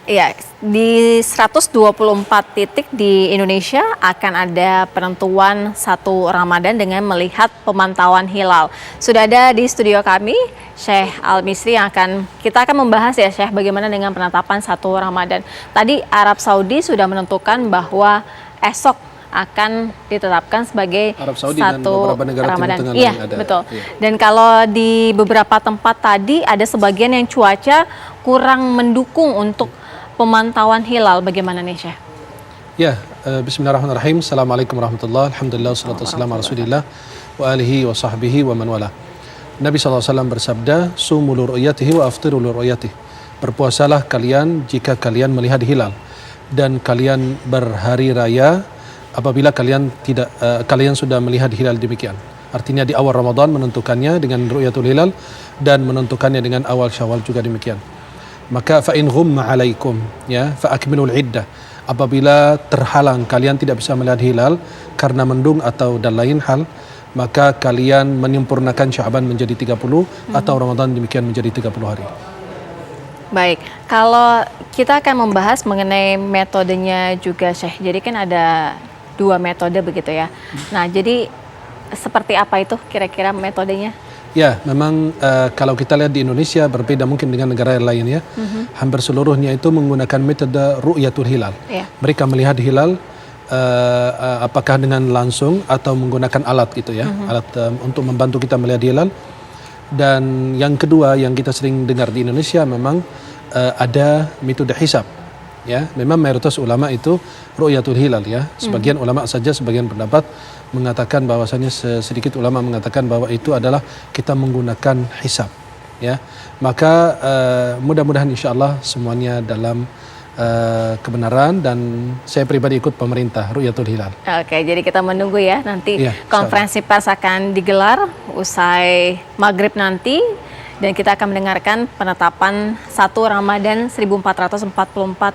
Ya, di 124 titik di Indonesia akan ada penentuan 1 Ramadan dengan melihat pemantauan hilal. Sudah ada di studio kami Syekh Al-Misri yang kita akan membahas ya Syekh bagaimana dengan penetapan 1 Ramadan. Tadi Arab Saudi sudah menentukan bahwa esok akan ditetapkan sebagai Arab Saudi dan satu beberapa negara Ramadan. Timur Tengah Iya, lain ada. betul. Iya. Dan kalau di beberapa tempat tadi ada sebagian yang cuaca kurang mendukung untuk pemantauan hilal, bagaimana nih Syekh? Ya, bismillahirrahmanirrahim. Assalamualaikum warahmatullahi wabarakatuh. Alhamdulillah, wassalatu wassalamu ala rasulillah wa alihi wa sahbihi wa man wala. Nabi SAW bersabda, Sumu luru'yatihi wa aftiru luru'yatihi. Berpuasalah kalian jika kalian melihat hilal, dan kalian berhari raya apabila kalian sudah melihat hilal demikian. Artinya di awal Ramadan menentukannya dengan ru'yatul hilal dan menentukannya dengan awal Syawal juga demikian. Maka fa in ghumma alaikum ya fa akmilul iddah. Apabila terhalang kalian tidak bisa melihat hilal karena mendung atau dan lain hal, maka kalian menyempurnakan Sya'ban menjadi 30 atau Ramadan demikian menjadi 30 hari. Baik, kalau kita akan membahas mengenai metodenya juga Syekh. Jadi kan ada 2 metode begitu ya. Nah, jadi seperti apa itu kira-kira metodenya? Ya, memang kalau kita lihat di Indonesia berbeda mungkin dengan negara lain ya. Hampir seluruhnya itu menggunakan metode ru'yatul hilal. Yeah. Mereka melihat hilal apakah dengan langsung atau menggunakan alat gitu ya. Alat untuk membantu kita melihat hilal. Dan yang kedua yang kita sering dengar di Indonesia memang ada metode hisab. Ya, memang mayoritas ulama itu ru'yatul hilal ya. Sebagian ulama saja, sebagian pendapat mengatakan bahwasanya sedikit ulama mengatakan bahwa itu adalah kita menggunakan hisab ya. Maka mudah-mudahan insyaallah semuanya dalam kebenaran, dan saya pribadi ikut pemerintah ru'yatul hilal. Oke, jadi kita menunggu ya nanti Ya, konferensi pers akan digelar usai maghrib nanti. Dan kita akan mendengarkan penetapan 1 Ramadan 1444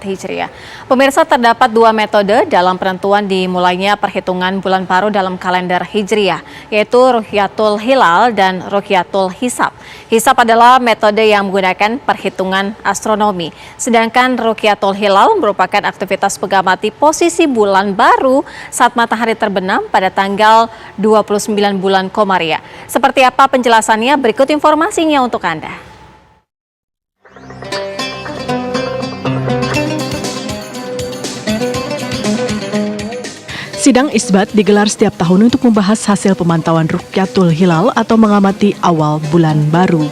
Hijriah. Pemirsa, terdapat 2 metode dalam penentuan dimulainya perhitungan bulan baru dalam kalender Hijriah, yaitu Ru'yatul Hilal dan Ru'yatul Hisab. Hisab adalah metode yang menggunakan perhitungan astronomi, sedangkan Ru'yatul Hilal merupakan aktivitas pengamati posisi bulan baru saat matahari terbenam pada tanggal 29 bulan Komariah. Seperti apa penjelasannya? Berikut informasinya untuk Anda. Sidang isbat digelar setiap tahun untuk membahas hasil pemantauan Ru'yatul Hilal atau mengamati awal bulan baru.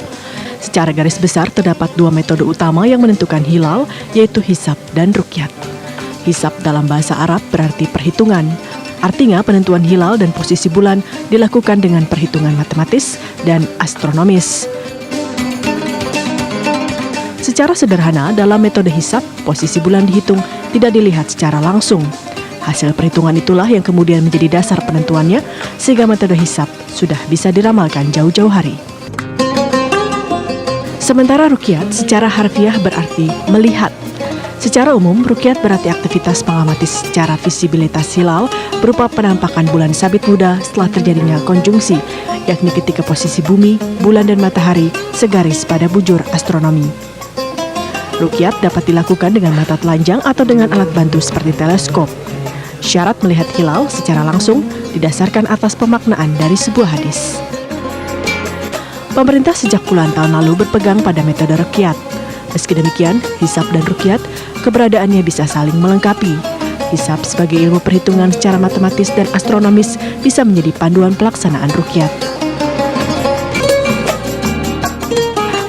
Secara garis besar terdapat 2 metode utama yang menentukan hilal, yaitu hisab dan ruqyat. Hisab dalam bahasa Arab berarti perhitungan. Artinya penentuan hilal dan posisi bulan dilakukan dengan perhitungan matematis dan astronomis. Secara sederhana, dalam metode hisab, posisi bulan dihitung tidak dilihat secara langsung. Hasil perhitungan itulah yang kemudian menjadi dasar penentuannya, sehingga metode hisab sudah bisa diramalkan jauh-jauh hari. Sementara ruqyat secara harfiah berarti melihat. Secara umum, ruqyat berarti aktivitas pengamati secara visibilitas hilal berupa penampakan bulan sabit muda setelah terjadinya konjungsi, yakni ketika posisi bumi, bulan dan matahari segaris pada bujur astronomi. Ruqyat dapat dilakukan dengan mata telanjang atau dengan alat bantu seperti teleskop. Syarat melihat hilal secara langsung didasarkan atas pemaknaan dari sebuah hadis. Pemerintah sejak puluhan tahun lalu berpegang pada metode ruqyat. Meski demikian, hisab dan ruqyat keberadaannya bisa saling melengkapi. Hisab sebagai ilmu perhitungan secara matematis dan astronomis bisa menjadi panduan pelaksanaan ruqyat.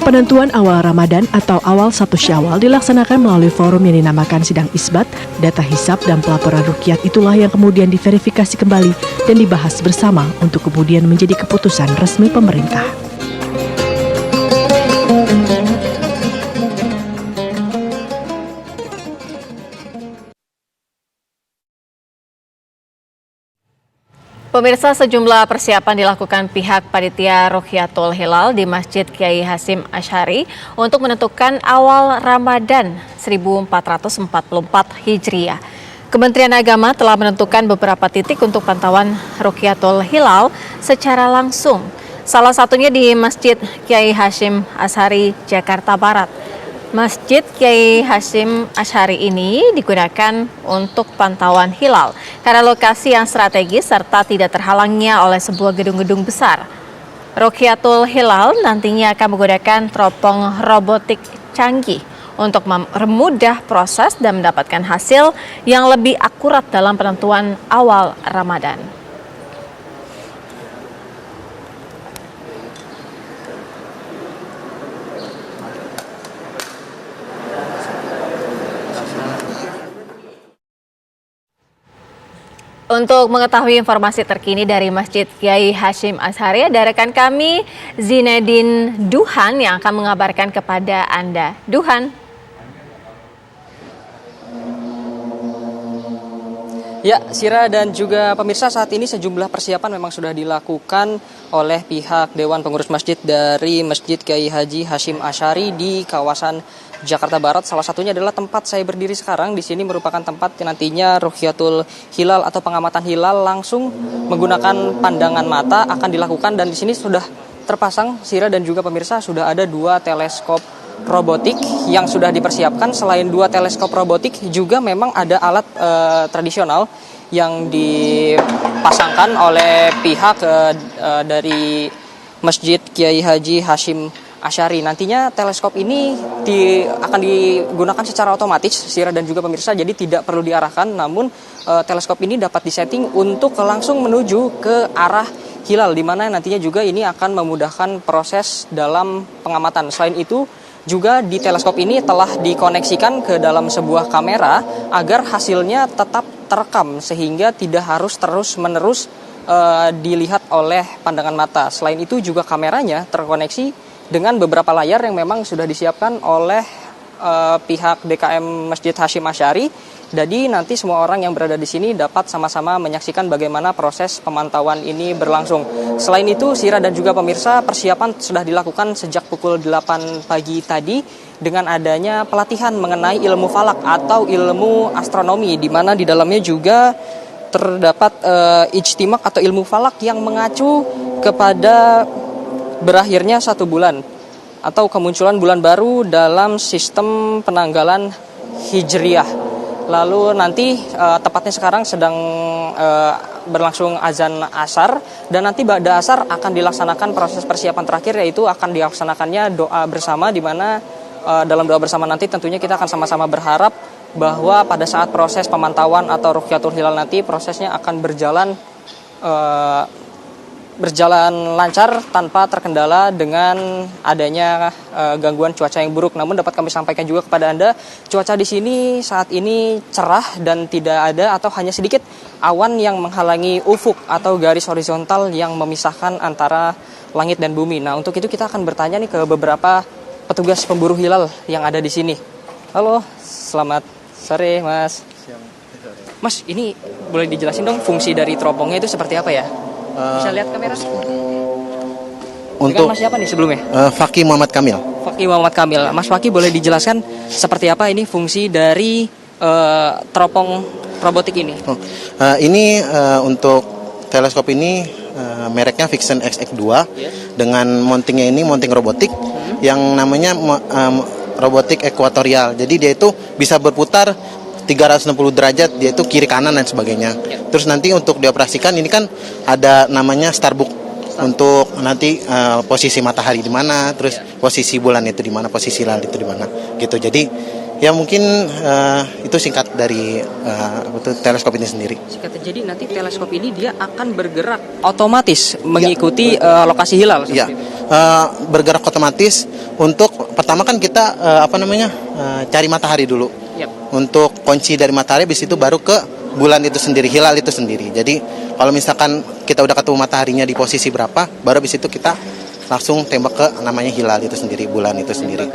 Penentuan awal Ramadan atau awal 1 Syawal dilaksanakan melalui forum yang dinamakan sidang isbat. Data hisab dan pelaporan ruqyat itulah yang kemudian diverifikasi kembali dan dibahas bersama untuk kemudian menjadi keputusan resmi pemerintah. Pemirsa, sejumlah persiapan dilakukan pihak panitia Ru'yatul Hilal di Masjid Kiai Hasim Asy'ari untuk menentukan awal Ramadan 1444 Hijriah. Kementerian Agama telah menentukan beberapa titik untuk pantauan Ru'yatul Hilal secara langsung. Salah satunya di Masjid Kiai Hasim Asy'ari, Jakarta Barat. Masjid Kiai Hasyim Asy'ari ini digunakan untuk pantauan hilal karena lokasi yang strategis serta tidak terhalangnya oleh sebuah gedung-gedung besar. Rukyatul Hilal nantinya akan menggunakan teropong robotik canggih untuk mempermudah proses dan mendapatkan hasil yang lebih akurat dalam penentuan awal Ramadan. Untuk mengetahui informasi terkini dari Masjid Kiai Hasyim Asy'ari, ada rekan kami Zinedine Duhan yang akan mengabarkan kepada Anda. Duhan. Ya, Sira dan juga pemirsa, saat ini sejumlah persiapan memang sudah dilakukan oleh pihak Dewan Pengurus Masjid dari Masjid Kiai Haji Hasyim Asy'ari di kawasan Jakarta Barat. Salah satunya adalah tempat saya berdiri sekarang. Di sini merupakan tempat yang nantinya Rukyatul Hilal atau pengamatan hilal langsung menggunakan pandangan mata akan dilakukan, dan di sini sudah terpasang, Sira dan juga pemirsa, sudah ada 2 teleskop robotik yang sudah dipersiapkan. Selain 2 teleskop robotik juga memang ada alat tradisional yang dipasangkan oleh pihak dari Masjid Kiai Haji Hasyim Asy'ari. Nantinya teleskop ini akan digunakan secara otomatis, Sira dan juga pemirsa, jadi tidak perlu diarahkan, namun teleskop ini dapat disetting untuk langsung menuju ke arah hilal, di mana nantinya juga ini akan memudahkan proses dalam pengamatan. Selain itu, juga di teleskop ini telah dikoneksikan ke dalam sebuah kamera agar hasilnya tetap terekam sehingga tidak harus terus-menerus dilihat oleh pandangan mata. Selain itu juga kameranya terkoneksi dengan beberapa layar yang memang sudah disiapkan oleh pihak DKM Masjid Hasyim Asy'ari. Jadi nanti semua orang yang berada di sini dapat sama-sama menyaksikan bagaimana proses pemantauan ini berlangsung. Selain itu, Sira dan juga pemirsa, persiapan sudah dilakukan sejak pukul 8 pagi tadi dengan adanya pelatihan mengenai ilmu falak atau ilmu astronomi, di mana di dalamnya juga terdapat ijtimak atau ilmu falak yang mengacu kepada berakhirnya 1 bulan atau kemunculan bulan baru dalam sistem penanggalan Hijriyah. Lalu nanti tepatnya sekarang sedang berlangsung azan asar, dan nanti ba'da asar akan dilaksanakan proses persiapan terakhir, yaitu akan dilaksanakannya doa bersama, di mana dalam doa bersama nanti tentunya kita akan sama-sama berharap bahwa pada saat proses pemantauan atau Rukyatul Hilal nanti prosesnya akan berjalan lancar tanpa terkendala dengan adanya gangguan cuaca yang buruk. Namun dapat kami sampaikan juga kepada Anda, cuaca di sini saat ini cerah dan tidak ada atau hanya sedikit awan yang menghalangi ufuk atau garis horizontal yang memisahkan antara langit dan bumi. Nah, untuk itu kita akan bertanya nih ke beberapa petugas pemburu hilal yang ada di sini. Halo, selamat sore, Mas. Mas, ini boleh dijelasin dong fungsi dari teropongnya itu seperti apa ya? Bisa lihat kamera? Untuk Mas siapa nih sebelumnya? Fakih Muhammad Kamil. Fakih Muhammad Kamil. Mas Fakih, boleh dijelaskan seperti apa ini fungsi dari teropong robotik ini? Ini untuk teleskop ini mereknya Vixen XX2 dengan mountingnya ini mounting robotik yang namanya robotik ekuatorial. Jadi dia itu bisa berputar 360 derajat, dia itu kiri kanan dan sebagainya. Terus nanti untuk dioperasikan ini kan ada namanya Starbook untuk nanti posisi matahari di mana, terus posisi bulan itu di mana, posisi hilal itu di mana gitu. Jadi ya mungkin itu singkat dari teleskop ini sendiri. Jadi nanti teleskop ini dia akan bergerak otomatis mengikuti lokasi hilal. Iya, bergerak otomatis. Untuk pertama kan kita cari matahari dulu. Untuk kunci dari matahari, habis itu baru ke bulan itu sendiri, hilal itu sendiri. Jadi kalau misalkan kita udah ketemu mataharinya di posisi berapa, baru habis itu kita langsung tembak ke namanya hilal itu sendiri, bulan itu sendiri.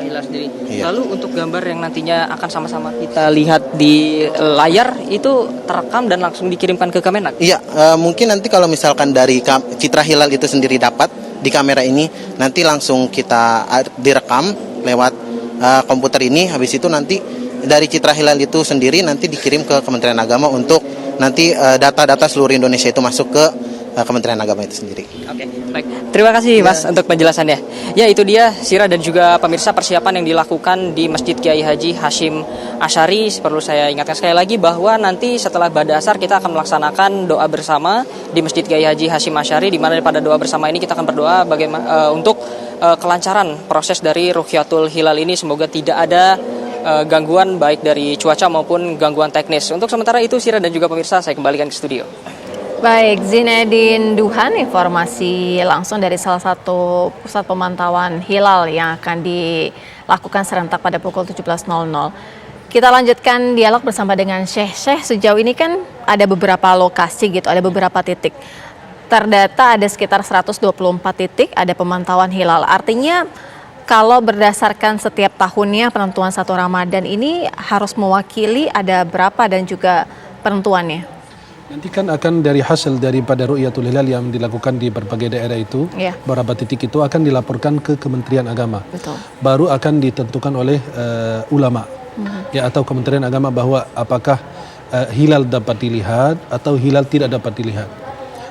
Iya. Lalu untuk gambar yang nantinya akan sama-sama kita lihat di layar itu terekam dan langsung dikirimkan ke Kemenak? Iya, mungkin nanti kalau misalkan dari citra hilal itu sendiri dapat di kamera ini, nanti langsung kita direkam lewat komputer ini, habis itu nanti dari citra hilal itu sendiri nanti dikirim ke Kementerian Agama untuk nanti data-data seluruh Indonesia itu masuk ke Kementerian Agama itu sendiri. Oke, baik. Terima kasih Mas untuk penjelasannya. Ya, itu dia Sira dan juga pemirsa persiapan yang dilakukan di Masjid Kiai Haji Hashim Asy'ari. Perlu saya ingatkan sekali lagi bahwa nanti setelah Ba'da Asar kita akan melaksanakan doa bersama di Masjid Kiai Haji Hashim Asy'ari, di mana pada doa bersama ini kita akan berdoa bagaimana untuk kelancaran proses dari Ruqyatul Hilal ini. Semoga tidak ada gangguan baik dari cuaca maupun gangguan teknis. Untuk sementara itu Sira dan juga pemirsa, saya kembalikan ke studio. Baik, Zinedine Duhan, informasi langsung dari salah satu pusat pemantauan hilal yang akan dilakukan serentak pada pukul 17.00. Kita lanjutkan dialog bersama dengan Syekh. Sejauh ini kan ada beberapa lokasi gitu, ada beberapa titik. Terdata ada sekitar 124 titik, ada pemantauan hilal. Artinya kalau berdasarkan setiap tahunnya penentuan 1 Ramadan ini harus mewakili ada berapa dan juga penentuannya? Nanti kan akan dari hasil daripada Ru'yatul Hilal yang dilakukan di berbagai daerah itu, beberapa titik itu akan dilaporkan ke Kementerian Agama. Betul. Baru akan ditentukan oleh ulama ya, atau Kementerian Agama bahwa apakah hilal dapat dilihat atau hilal tidak dapat dilihat.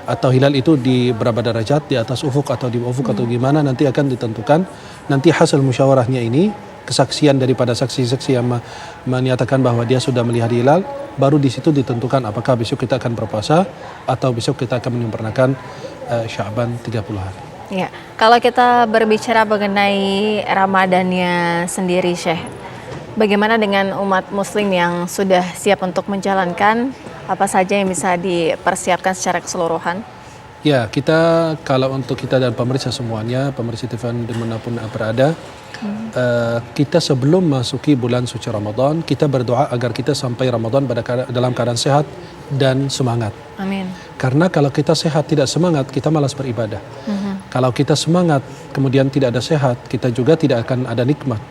Atau hilal itu di berapa derajat, di atas ufuk atau di ufuk atau gimana, nanti akan ditentukan. Nanti hasil musyawarahnya ini, kesaksian daripada saksi-saksi yang menyatakan bahwa dia sudah melihat hilal, baru di situ ditentukan apakah besok kita akan berpuasa atau besok kita akan menyempurnakan Sya'ban 30 hari. Ya, kalau kita berbicara mengenai Ramadannya sendiri, Syekh, bagaimana dengan umat muslim yang sudah siap untuk menjalankan, apa saja yang bisa dipersiapkan secara keseluruhan? Ya, kita kalau untuk kita dan pemirsa semuanya, pemirsa TV dimanapun berada, kita sebelum masuki bulan suci Ramadan, kita berdoa agar kita sampai Ramadan dalam keadaan sehat dan semangat. Amin. Karena kalau kita sehat tidak semangat, kita malas beribadah. Kalau kita semangat kemudian tidak ada sehat, kita juga tidak akan ada nikmat.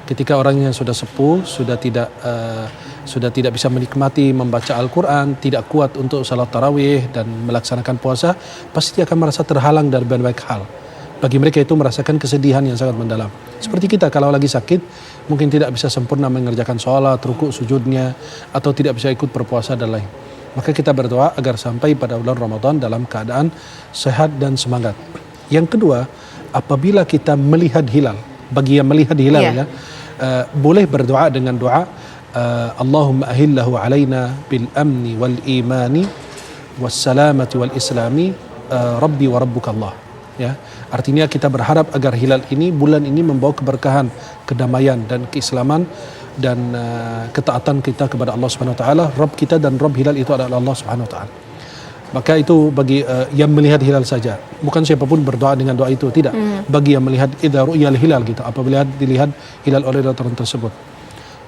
Ketika orang yang sudah sepuh, sudah tidak bisa menikmati membaca Al-Quran, tidak kuat untuk salat tarawih dan melaksanakan puasa, pasti akan merasa terhalang dari banyak hal. Bagi mereka itu merasakan kesedihan yang sangat mendalam. Seperti kita kalau lagi sakit, mungkin tidak bisa sempurna mengerjakan sholat, rukuk, sujudnya, atau tidak bisa ikut berpuasa dan lain. Maka kita berdoa agar sampai pada bulan Ramadan dalam keadaan sehat dan semangat. Yang kedua, apabila kita melihat hilal, bagi yang melihat hilal boleh berdoa dengan doa Allahumma ahillahu alaina bil amni wal imani was salamati wal islami rabbi wa rabbukallah. Ya, artinya kita berharap agar hilal ini, bulan ini membawa keberkahan, kedamaian dan keislaman dan ketaatan kita kepada Allah Subhanahu wa taala. Rabb kita dan Rabb hilal itu adalah Allah Subhanahu wa taala. Maka itu bagi yang melihat hilal saja. Bukan siapapun berdoa dengan doa itu, tidak. Bagi yang melihat idza ru'yal hilal gitu, apabila dilihat hilal oleh orang tersebut.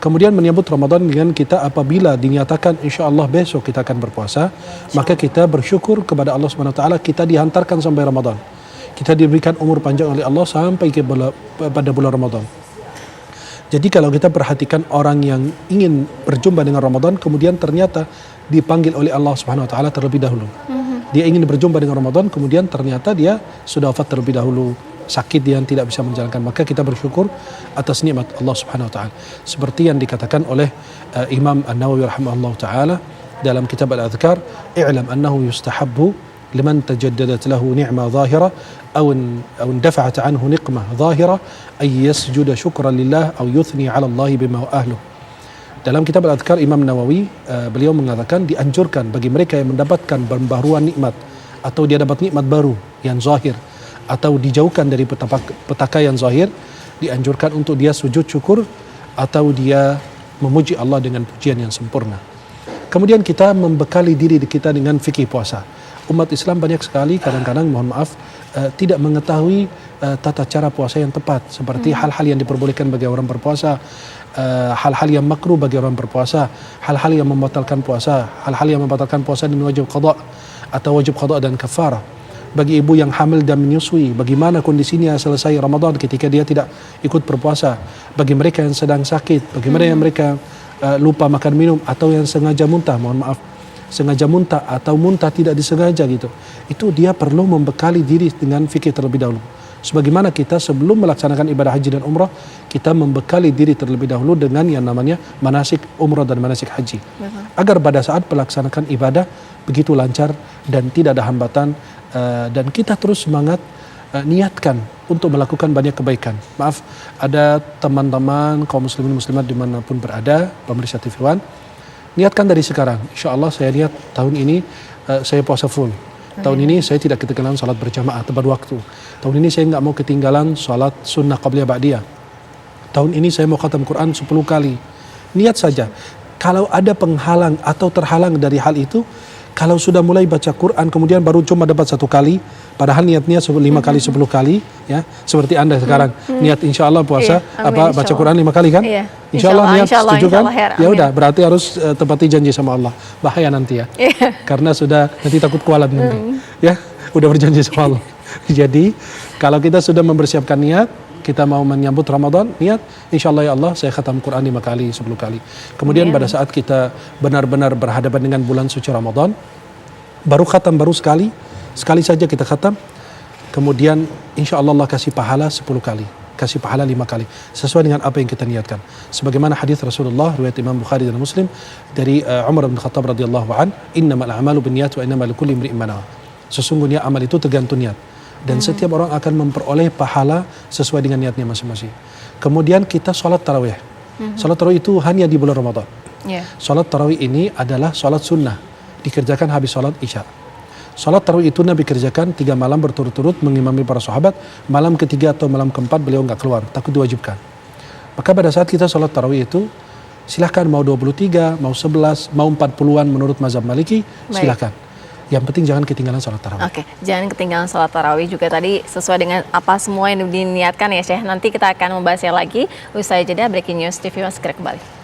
Kemudian menyambut Ramadan dengan kita apabila dinyatakan insya-Allah besok kita akan berpuasa, maka kita bersyukur kepada Allah Subhanahu wa taala kita dihantarkan sampai Ramadan. Kita diberikan umur panjang oleh Allah sampai pada bulan Ramadan. Jadi kalau kita perhatikan orang yang ingin berjumpa dengan Ramadan, kemudian ternyata dipanggil oleh Allah Subhanahu wa taala terlebih dahulu. Dia ingin berjumpa dengan Ramadan, kemudian ternyata dia sudah wafat terlebih dahulu, sakit dia tidak bisa menjalankan, maka kita bersyukur atas nikmat Allah Subhanahu wa taala. Seperti yang dikatakan oleh Imam An-Nawawi rahimahullah taala dalam kitab Al-Adhkar, "I'lam annahu yustahabbu liman tajaddadat lahu ni'mah zahira aw indafa'at anhu niqmah zahira ay yasjuda syukran lillah aw yuthni 'ala Allah bima ahluh." Dalam kitab Al-Adhkar Imam Nawawi beliau mengatakan dianjurkan bagi mereka yang mendapatkan pembaharuan nikmat atau dia dapat nikmat baru yang zahir atau dijauhkan dari petaka yang zahir, dianjurkan untuk dia sujud syukur atau dia memuji Allah dengan pujian yang sempurna. Kemudian kita membekali diri kita dengan fikih puasa. Umat Islam banyak sekali kadang-kadang mohon maaf tidak mengetahui tata cara puasa yang tepat, seperti hal-hal yang diperbolehkan bagi orang berpuasa, hal-hal yang makruh bagi orang berpuasa, hal-hal yang membatalkan puasa, hal-hal yang membatalkan puasa dengan wajib qada atau wajib qada dan kafarah. Bagi ibu yang hamil dan menyusui, bagaimana kondisinya selesai Ramadan ketika dia tidak ikut berpuasa. Bagi mereka yang sedang sakit, bagaimana yang mereka lupa makan minum atau yang sengaja muntah, mohon maaf, sengaja muntah atau muntah tidak disengaja gitu. Itu dia perlu membekali diri dengan fikih terlebih dahulu. Sebagaimana kita sebelum melaksanakan ibadah haji dan umrah, kita membekali diri terlebih dahulu dengan yang namanya manasik umrah dan manasik haji. Agar pada saat melaksanakan ibadah begitu lancar dan tidak ada hambatan, dan kita terus semangat niatkan untuk melakukan banyak kebaikan. Maaf, ada teman-teman kaum muslimin muslimat dimanapun berada, pemirsa TV One, niatkan dari sekarang. Insya Allah saya niat tahun ini saya puasa full. Tahun ini saya tidak ketinggalan salat berjamaah tepat waktu. Tahun ini saya nggak mau ketinggalan salat sunnah qabliyah ba'diyah. Tahun ini saya mau khatam Quran 10 kali. Niat saja. Kalau ada penghalang atau terhalang dari hal itu, kalau sudah mulai baca Quran kemudian baru cuma dapat 1 kali, padahal niatnya 5 kali 10 kali, ya seperti Anda sekarang niat insya Allah puasa amin, baca Quran 5 kali kan? Iya. Insya Allah niat Insya Allah, setuju kan? Her, Ya amin. udah berarti harus tepati janji sama Allah. Bahaya nanti ya, karena sudah nanti takut kualat nanti, ya udah berjanji sama Allah. Jadi kalau kita sudah mempersiapkan niat, kita mau menyambut Ramadan, niat, insya Allah ya Allah saya khatam Quran 5 kali, 10 kali. Kemudian pada saat kita benar-benar berhadapan dengan bulan suci Ramadan, baru khatam, baru sekali saja kita khatam, kemudian insya Allah Allah kasih pahala 10 kali, kasih pahala 5 kali, sesuai dengan apa yang kita niatkan. Sebagaimana hadis Rasulullah, riwayat Imam Bukhari dan Muslim, dari Umar bin Khattab radhiyallahu an, innamal a'malu binniyat wa innamal likulli imri'in ma nawa. Sesungguhnya amal itu tergantung niat. Dan setiap orang akan memperoleh pahala sesuai dengan niatnya masing-masing. Kemudian kita sholat tarawih. Sholat tarawih itu hanya di bulan Ramadan. Sholat tarawih ini adalah sholat sunnah, dikerjakan habis sholat isya. Sholat tarawih itu Nabi kerjakan 3 malam berturut-turut mengimami para sahabat. Malam ketiga atau malam keempat beliau nggak keluar, takut diwajibkan. Maka pada saat kita sholat tarawih itu, silahkan mau 23, mau 11, mau 40-an menurut mazhab Maliki, silahkan. Yang penting jangan ketinggalan sholat tarawih. Oke, jangan ketinggalan sholat tarawih juga tadi sesuai dengan apa semua yang diniatkan ya Syekh. Nanti kita akan membahasnya lagi usai jeda. Breaking News TV One segera kembali.